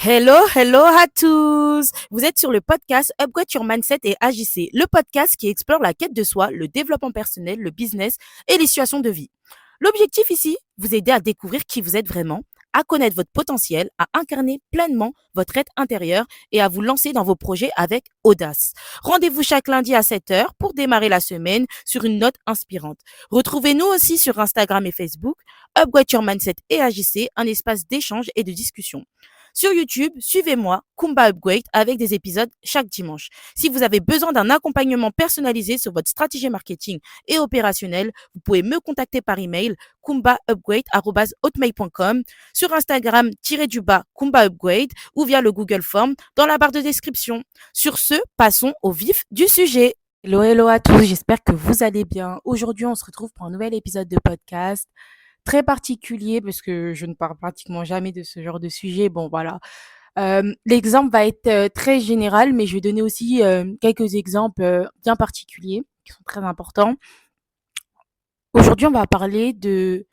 Hello, hello à tous! Vous êtes sur le podcast Upgrade Your Mindset et Agissez, le podcast qui explore la quête de soi, le développement personnel, le business et les situations de vie. L'objectif ici, vous aider à découvrir qui vous êtes vraiment, à connaître votre potentiel, à incarner pleinement votre être intérieur et à vous lancer dans vos projets avec audace. Rendez-vous chaque lundi à 7 heures pour démarrer la semaine sur une note inspirante. Retrouvez-nous aussi sur Instagram et Facebook, Upgrade Your Mindset et Agissez, un espace d'échange et de discussion. Sur YouTube, suivez-moi, Kumba Upgrade, avec des épisodes chaque dimanche. Si vous avez besoin d'un accompagnement personnalisé sur votre stratégie marketing et opérationnelle, vous pouvez me contacter par email kumbaupgrade@hotmail.com, sur Instagram Kumba Upgrade ou via le Google Form dans la barre de description. Sur ce, passons au vif du sujet. Hello, hello à tous, j'espère que vous allez bien. Aujourd'hui, on se retrouve pour un nouvel épisode de podcast très particulier parce que je ne parle pratiquement jamais de ce genre de sujet. Bon, voilà. L'exemple va être très général, mais je vais donner aussi quelques exemples bien particuliers qui sont très importants. Aujourd'hui, on va parler de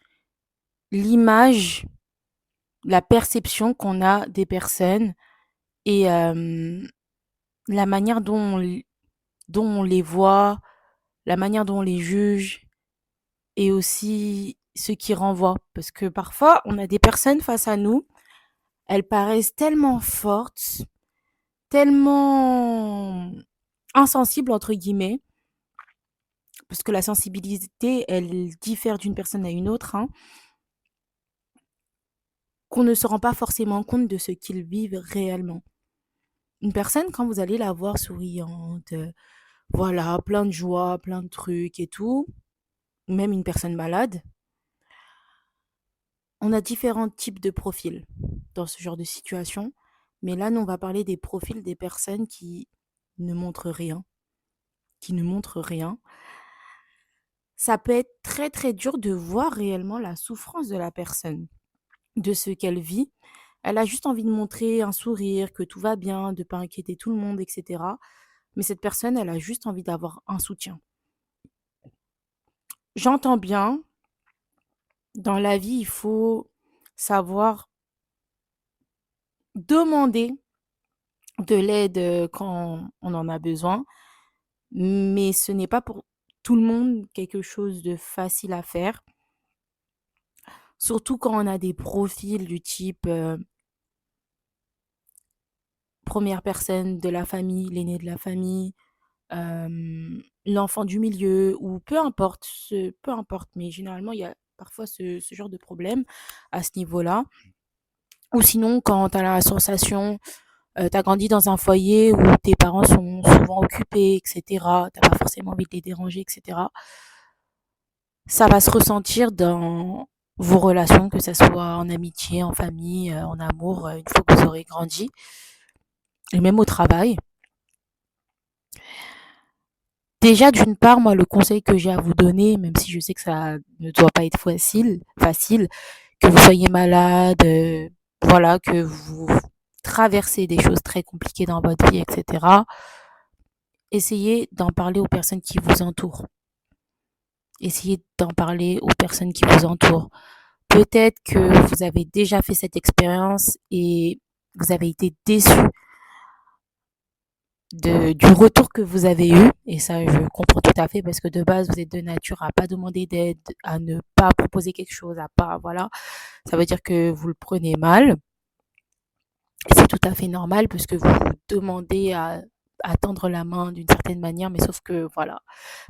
l'image, la perception qu'on a des personnes et la manière dont on les voit, la manière dont on les juge et aussi ce qui renvoie. Parce que parfois, on a des personnes face à nous, elles paraissent tellement fortes, tellement insensibles, entre guillemets, parce que la sensibilité, elle diffère d'une personne à une autre, hein, qu'on ne se rend pas forcément compte de ce qu'ils vivent réellement. Une personne, quand vous allez la voir souriante, voilà, plein de joie, plein de trucs et tout, même une personne malade, on a différents types de profils dans ce genre de situation. Mais là, nous, on va parler des profils des personnes qui ne montrent rien, qui ne montrent rien. Ça peut être très, très dur de voir réellement la souffrance de la personne, de ce qu'elle vit. Elle a juste envie de montrer un sourire, que tout va bien, de pas inquiéter tout le monde, etc. Mais cette personne, elle a juste envie d'avoir un soutien. J'entends bien, dans la vie, il faut savoir demander de l'aide quand on en a besoin, mais ce n'est pas pour tout le monde quelque chose de facile à faire. Surtout quand on a des profils du type première personne de la famille, l'aîné de la famille, l'enfant du milieu ou peu importe, mais généralement il y a parfois ce genre de problème à ce niveau-là. Ou sinon quand tu as la sensation, tu as grandi dans un foyer où tes parents sont souvent occupés, etc., tu pas forcément envie de les déranger, etc., ça va se ressentir dans vos relations, que ça soit en amitié, en famille, en amour, une fois que vous aurez grandi, et même au travail. Déjà, d'une part, moi, le conseil que j'ai à vous donner, même si je sais que ça ne doit pas être facile, que vous soyez malade, voilà, que vous traversez des choses très compliquées dans votre vie, etc. Essayez d'en parler aux personnes qui vous entourent. Essayez d'en parler aux personnes qui vous entourent. Peut-être que vous avez déjà fait cette expérience et vous avez été déçu du retour que vous avez eu. Et ça, je comprends tout à fait parce que de base, vous êtes de nature à pas demander d'aide, à ne pas proposer quelque chose, à pas, voilà. Ça veut dire que vous le prenez mal. Et c'est tout à fait normal parce que vous vous demandez à tendre la main d'une certaine manière, mais sauf que, voilà,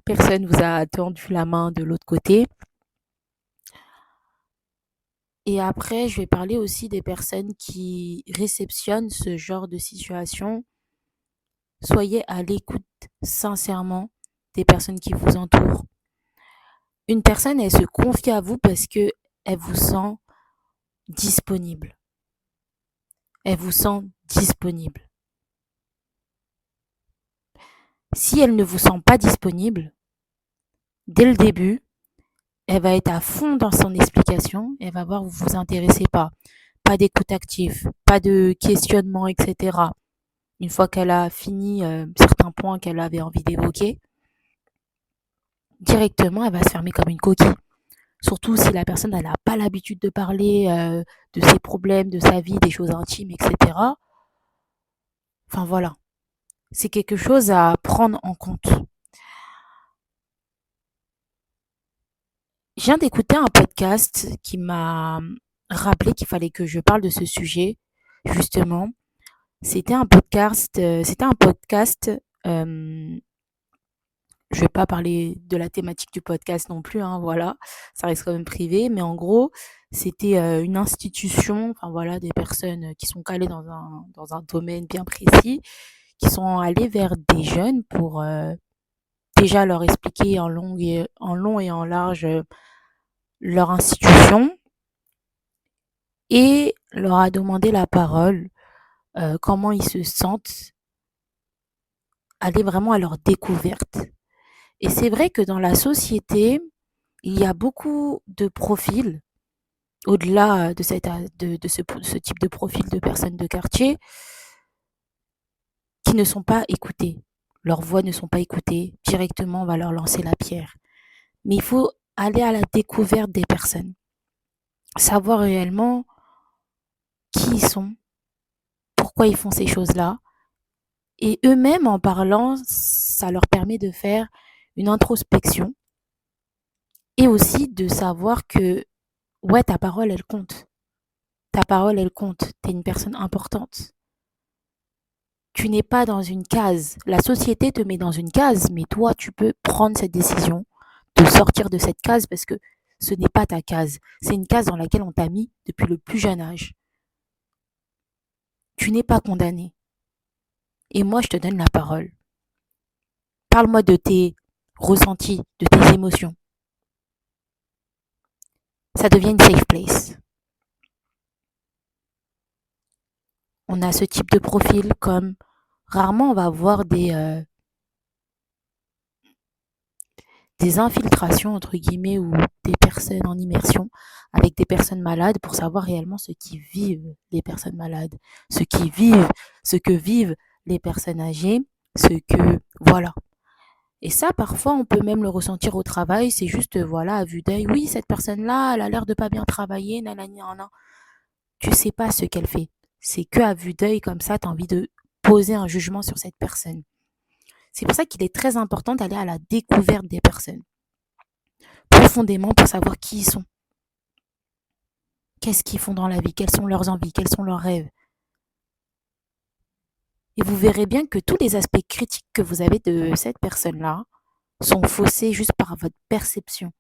personne vous a tendu la main de l'autre côté. Et après, je vais parler aussi des personnes qui réceptionnent ce genre de situation. Soyez à l'écoute sincèrement des personnes qui vous entourent. Une personne, elle se confie à vous parce que elle vous sent disponible. Elle vous sent disponible. Si elle ne vous sent pas disponible, dès le début, elle va être à fond dans son explication. Elle va voir que vous vous intéressez pas. Pas d'écoute active, pas de questionnement, etc. Une fois qu'elle a fini certains points qu'elle avait envie d'évoquer, directement, elle va se fermer comme une coquille. Surtout si la personne elle n'a pas l'habitude de parler de ses problèmes, de sa vie, des choses intimes, etc. Enfin voilà, c'est quelque chose à prendre en compte. Je viens d'écouter un podcast qui m'a rappelé qu'il fallait que je parle de ce sujet, justement. C'était un podcast. Je vais pas parler de la thématique du podcast non plus, hein, voilà, ça reste quand même privé, mais en gros, c'était une institution, enfin voilà, des personnes qui sont calées dans un domaine bien précis, qui sont allées vers des jeunes pour déjà leur expliquer en long et en large leur institution et leur a demandé la parole, comment ils se sentent, aller vraiment à leur découverte. Et c'est vrai que dans la société, il y a beaucoup de profils, au-delà de ce type de profil de personnes de quartier, qui ne sont pas écoutées. Leurs voix ne sont pas écoutées. Directement, on va leur lancer la pierre. Mais il faut aller à la découverte des personnes. Savoir réellement qui ils sont, pourquoi ils font ces choses-là. Et eux-mêmes, en parlant, ça leur permet de faire une introspection et aussi de savoir que, ouais, ta parole, elle compte. Ta parole, elle compte. T'es une personne importante. Tu n'es pas dans une case. La société te met dans une case, mais toi, tu peux prendre cette décision de sortir de cette case parce que ce n'est pas ta case. C'est une case dans laquelle on t'a mis depuis le plus jeune âge. Tu n'es pas condamné. Et moi, je te donne la parole. Parle-moi de tes ressentis, de tes émotions. Ça devient une safe place. On a ce type de profil comme rarement on va voir des infiltrations entre guillemets ou des personnes en immersion avec des personnes malades pour savoir réellement ce qui vivent les personnes malades, ce que vivent les personnes âgées, ce que voilà. Et ça, parfois, on peut même le ressentir au travail. C'est juste, voilà, à vue d'œil. Oui, cette personne-là, elle a l'air de pas bien travailler, nanani, nanana. Tu sais pas ce qu'elle fait. C'est que à vue d'œil, comme ça, tu as envie de poser un jugement sur cette personne. C'est pour ça qu'il est très important d'aller à la découverte des personnes, profondément pour savoir qui ils sont, qu'est-ce qu'ils font dans la vie, quelles sont leurs envies, quels sont leurs rêves. Et vous verrez bien que tous les aspects critiques que vous avez de cette personne-là sont faussés juste par votre perception.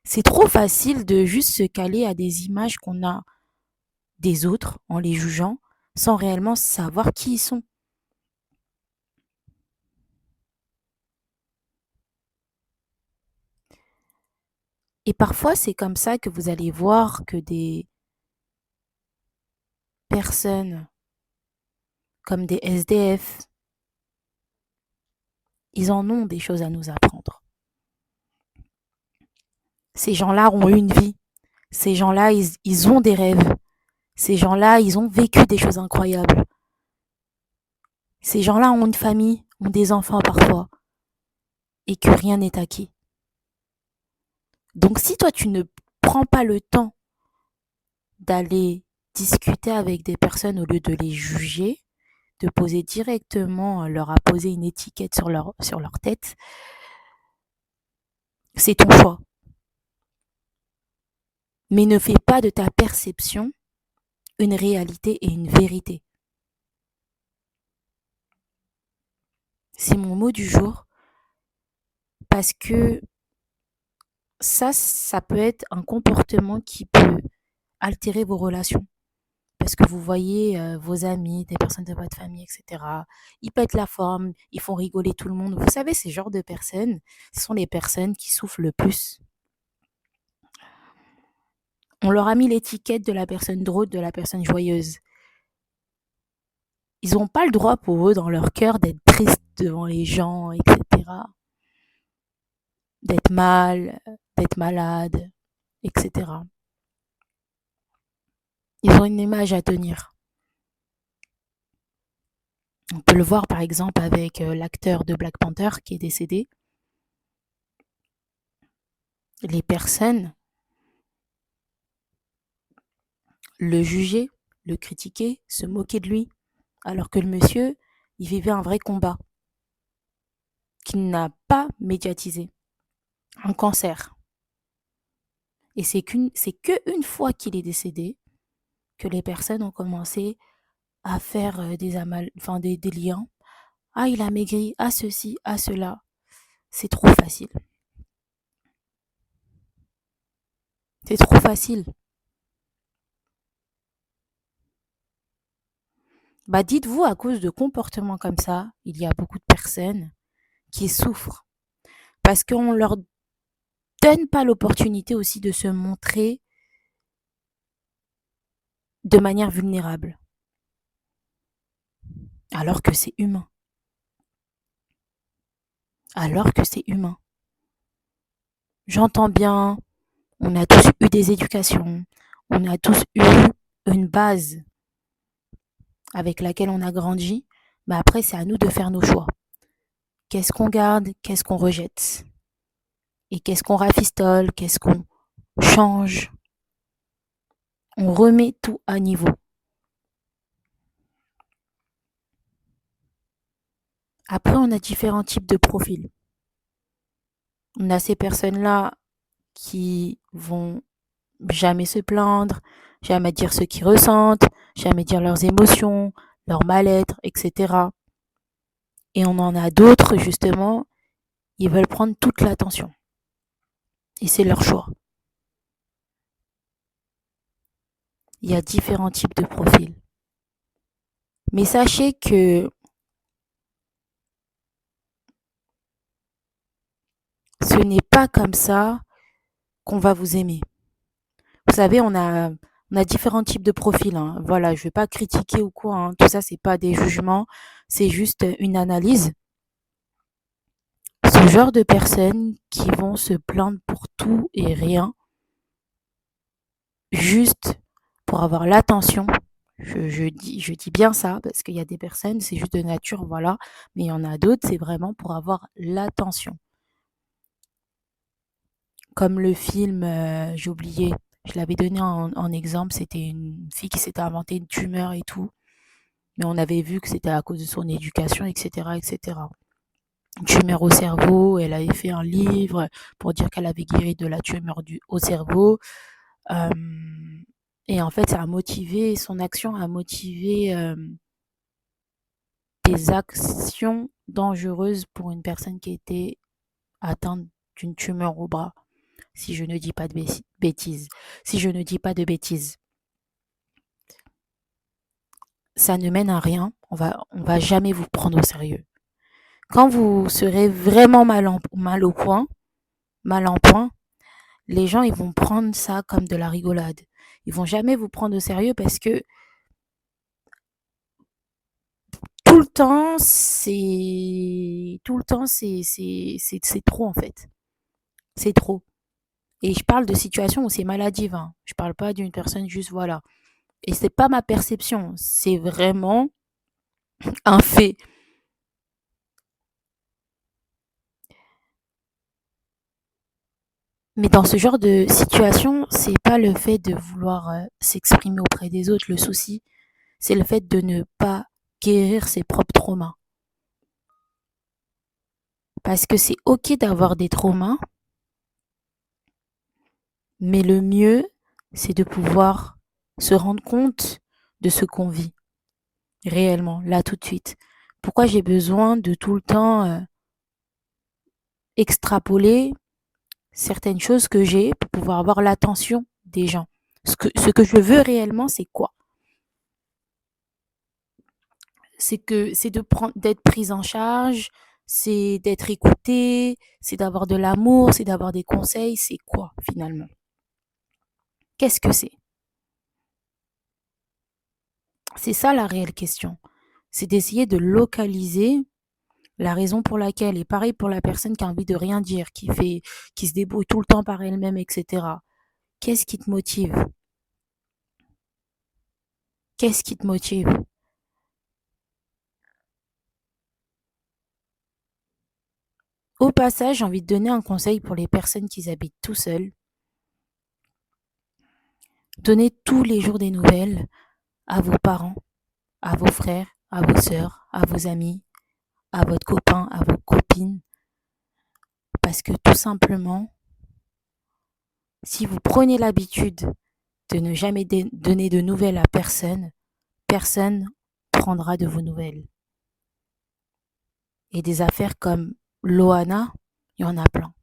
C'est trop facile de juste se caler à des images qu'on a des autres en les jugeant sans réellement savoir qui ils sont. Et parfois, c'est comme ça que vous allez voir que des personnes comme des SDF, ils en ont des choses à nous apprendre. Ces gens-là ont eu une vie. Ces gens-là, ils ont des rêves. Ces gens-là, ils ont vécu des choses incroyables. Ces gens-là ont une famille, ont des enfants parfois, et que rien n'est acquis. Donc si toi, tu ne prends pas le temps d'aller discuter avec des personnes au lieu de les juger, de poser directement, leur apposer une étiquette sur leur tête, c'est ton choix. Mais ne fais pas de ta perception une réalité et une vérité. C'est mon mot du jour parce que ça peut être un comportement qui peut altérer vos relations. Parce que vous voyez vos amis, des personnes de votre famille, etc. Ils pètent la forme, ils font rigoler tout le monde. Vous savez, ces genres de personnes, ce sont les personnes qui souffrent le plus. On leur a mis l'étiquette de la personne drôle, de la personne joyeuse. Ils n'ont pas le droit pour eux, dans leur cœur, d'être tristes devant les gens, etc. D'être mal, d'être malade, etc. Ils ont une image à tenir. On peut le voir par exemple avec l'acteur de Black Panther qui est décédé. Les personnes le jugeaient, le critiquaient, se moquaient de lui, alors que le monsieur, il vivait un vrai combat qu'il n'a pas médiatisé, un cancer. Et c'est que une fois qu'il est décédé que les personnes ont commencé à faire des liens. Ah, il a maigri, ah ceci, ah cela. C'est trop facile. C'est trop facile. Bah, dites-vous, à cause de comportements comme ça, il y a beaucoup de personnes qui souffrent parce qu'on leur donne pas l'opportunité aussi de se montrer de manière vulnérable, alors que c'est humain. Alors que c'est humain. J'entends bien, on a tous eu des éducations, on a tous eu une base avec laquelle on a grandi, mais après, c'est à nous de faire nos choix. Qu'est-ce qu'on garde, qu'est-ce qu'on rejette, et qu'est-ce qu'on rafistole, qu'est-ce qu'on change. On remet tout à niveau. Après, on a différents types de profils. On a ces personnes-là qui vont jamais se plaindre, jamais dire ce qu'ils ressentent, jamais dire leurs émotions, leur mal-être, etc. Et on en a d'autres, justement, ils veulent prendre toute l'attention. Et c'est leur choix. Il y a différents types de profils. Mais sachez que ce n'est pas comme ça qu'on va vous aimer. Vous savez, on a différents types de profils, hein. Voilà, je vais pas critiquer ou quoi, hein. Tout ça, c'est pas des jugements, c'est juste une analyse. Ce genre de personnes qui vont se plaindre pour tout et rien, juste pour avoir l'attention. Je dis bien ça parce qu'il y a des personnes, c'est juste de nature, voilà. Mais il y en a d'autres, c'est vraiment pour avoir l'attention. Comme le film, j'ai oublié, je l'avais donné en exemple, c'était une fille qui s'était inventé une tumeur et tout. Mais on avait vu que c'était à cause de son éducation, etc., etc. Une tumeur au cerveau, elle avait fait un livre pour dire qu'elle avait guéri de la tumeur au cerveau. Euh, et en fait, ça a motivé, son action a motivé des actions dangereuses pour une personne qui était atteinte d'une tumeur au bras, si je ne dis pas de bêtises. Si je ne dis pas de bêtises. Ça ne mène à rien, on va jamais vous prendre au sérieux. Quand vous serez vraiment mal au point, mal en point, les gens ils vont prendre ça comme de la rigolade. Ils vont jamais vous prendre au sérieux parce que tout le temps c'est trop en fait. C'est trop. Et je parle de situations où c'est maladif, hein. Je parle pas d'une personne juste voilà. Et c'est pas ma perception, c'est vraiment un fait. Mais dans ce genre de situation, c'est pas le fait de vouloir s'exprimer auprès des autres le souci, c'est le fait de ne pas guérir ses propres traumas. Parce que c'est ok d'avoir des traumas, mais le mieux, c'est de pouvoir se rendre compte de ce qu'on vit réellement, là tout de suite. Pourquoi j'ai besoin de tout le temps extrapoler certaines choses que j'ai pour pouvoir avoir l'attention des gens. Ce que je veux réellement, c'est quoi? C'est de prendre, d'être prise en charge, c'est d'être écoutée, c'est d'avoir de l'amour, c'est d'avoir des conseils, c'est quoi finalement? Qu'est-ce que c'est? C'est ça la réelle question. C'est d'essayer de localiser la raison pour laquelle, et pareil pour la personne qui a envie de rien dire, qui se débrouille tout le temps par elle-même, etc. Qu'est-ce qui te motive? Qu'est-ce qui te motive? Au passage, j'ai envie de donner un conseil pour les personnes qui habitent tout seuls. Donnez tous les jours des nouvelles à vos parents, à vos frères, à vos sœurs, à vos amis, à votre copain, à vos copines. Parce que tout simplement, si vous prenez l'habitude de ne jamais donner de nouvelles à personne, personne prendra de vos nouvelles. Et des affaires comme Loana, il y en a plein.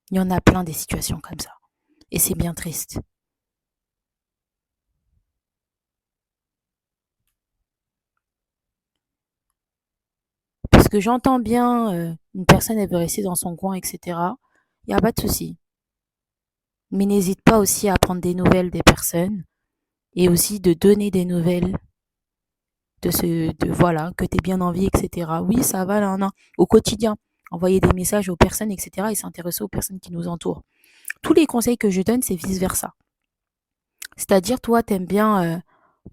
Il y en a plein des situations comme ça. Et c'est bien triste. Parce que j'entends bien, une personne, elle veut rester dans son coin, etc. Il n'y a pas de souci. Mais n'hésite pas aussi à prendre des nouvelles des personnes et aussi de donner des nouvelles voilà, que tu es bien en vie, etc. Oui, ça va, là, non. Au quotidien, envoyer des messages aux personnes, etc. et s'intéresser aux personnes qui nous entourent. Tous les conseils que je donne, c'est vice versa. C'est-à-dire, toi, t'aimes bien,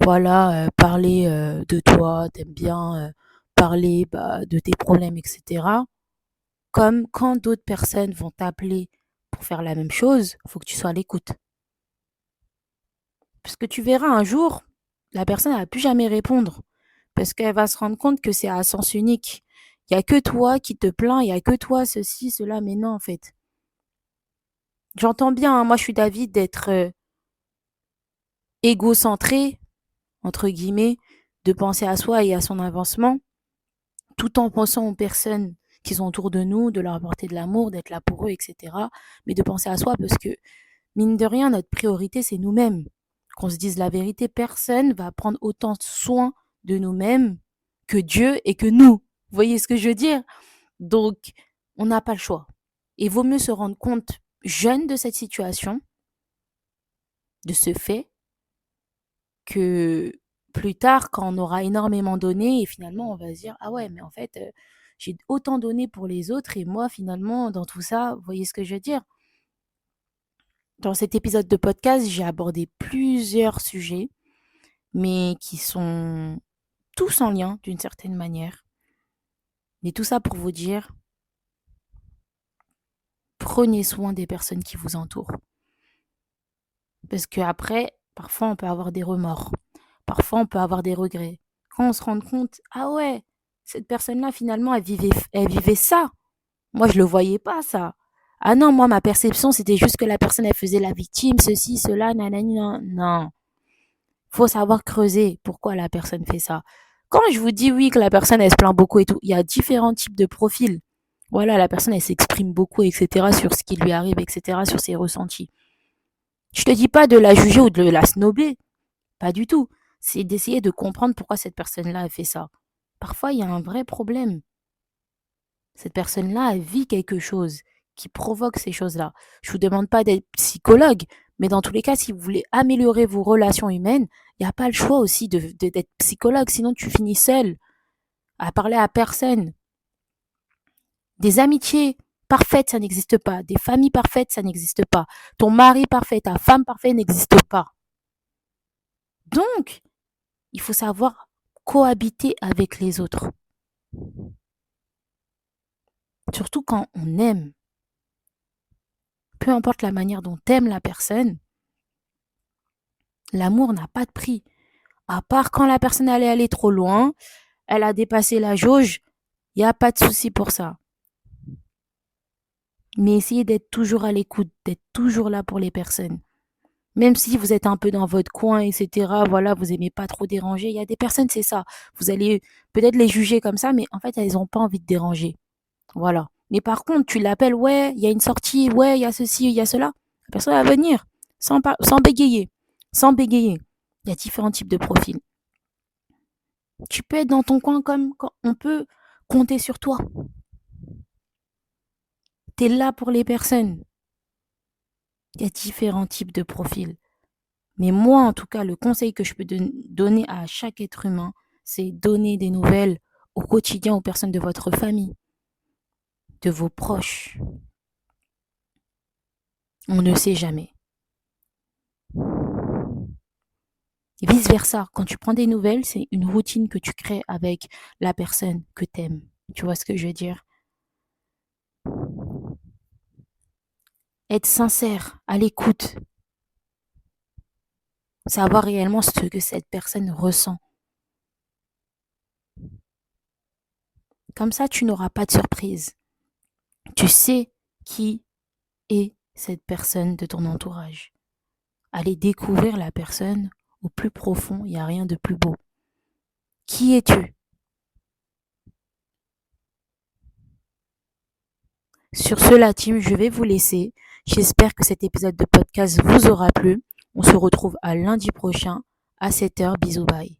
voilà, parler de toi, t'aimes bien parler de tes problèmes, etc. Comme quand d'autres personnes vont t'appeler pour faire la même chose, il faut que tu sois à l'écoute. Parce que tu verras un jour, la personne ne va plus jamais répondre. Parce qu'elle va se rendre compte que c'est à sens unique. Il n'y a que toi qui te plains, il n'y a que toi ceci, cela, mais non, en fait. J'entends bien, hein, moi je suis d'avis d'être égocentré, entre guillemets, de penser à soi et à son avancement, tout en pensant aux personnes qui sont autour de nous, de leur apporter de l'amour, d'être là pour eux, etc. Mais de penser à soi parce que, mine de rien, notre priorité, c'est nous-mêmes. Qu'on se dise la vérité, personne va prendre autant soin de nous-mêmes que Dieu et que nous. Vous voyez ce que je veux dire? Donc, on n'a pas le choix. Et il vaut mieux se rendre compte jeune de cette situation, de ce fait, que plus tard, quand on aura énormément donné, et finalement, on va se dire, ah ouais, mais en fait, j'ai autant donné pour les autres, et moi, finalement, dans tout ça, vous voyez ce que je veux dire? Dans cet épisode de podcast, j'ai abordé plusieurs sujets, mais qui sont tous en lien d'une certaine manière. Mais tout ça pour vous dire, prenez soin des personnes qui vous entourent. Parce qu'après, parfois, on peut avoir des remords. Parfois, on peut avoir des regrets. Quand on se rend compte, ah ouais, cette personne-là, finalement, elle vivait ça. Moi, je le voyais pas, ça. Ah non, moi, ma perception, c'était juste que la personne, elle faisait la victime, ceci, cela, nanani, non. Non. Faut savoir creuser pourquoi la personne fait ça. Quand je vous dis oui, que la personne, elle se plaint beaucoup et tout, il y a différents types de profils. Voilà, la personne, elle s'exprime beaucoup, etc., sur ce qui lui arrive, etc., sur ses ressentis. Je te dis pas de la juger ou de la snober, pas du tout. C'est d'essayer de comprendre pourquoi cette personne-là a fait ça. Parfois, il y a un vrai problème. Cette personne-là, elle vit quelque chose qui provoque ces choses-là. Je vous demande pas d'être psychologue, mais dans tous les cas, si vous voulez améliorer vos relations humaines, il n'y a pas le choix aussi d'être psychologue, sinon tu finis seul, à parler à personne. Des amitiés parfaites, ça n'existe pas. Des familles parfaites, ça n'existe pas. Ton mari parfait, ta femme parfaite n'existe pas. Donc, il faut savoir cohabiter avec les autres. Surtout quand on aime. Peu importe la manière dont t'aimes la personne, l'amour n'a pas de prix. À part quand la personne allait aller trop loin, elle a dépassé la jauge, il n'y a pas de souci pour ça. Mais essayez d'être toujours à l'écoute, d'être toujours là pour les personnes. Même si vous êtes un peu dans votre coin, etc., voilà, vous aimez pas trop déranger, il y a des personnes, c'est ça. Vous allez peut-être les juger comme ça, mais en fait, elles n'ont pas envie de déranger. Voilà. Mais par contre, tu l'appelles, ouais, il y a une sortie, ouais, il y a ceci, il y a cela. La personne va venir, sans bégayer. Sans bégayer. Il y a différents types de profils. Tu peux être dans ton coin comme quand on peut compter sur toi. Tu es là pour les personnes. Il y a différents types de profils. Mais moi, en tout cas, le conseil que je peux donner à chaque être humain, c'est donner des nouvelles au quotidien aux personnes de votre famille, de vos proches. On ne sait jamais. Et vice-versa, quand tu prends des nouvelles, c'est une routine que tu crées avec la personne que tu aimes. Tu vois ce que je veux dire? Être sincère, à l'écoute, savoir réellement ce que cette personne ressent. Comme ça, tu n'auras pas de surprise. Tu sais qui est cette personne de ton entourage. Aller découvrir la personne au plus profond, il n'y a rien de plus beau. Qui es-tu? Sur ce, la team, je vais vous laisser. J'espère que cet épisode de podcast vous aura plu. On se retrouve à lundi prochain à 7h. Bisous, bye.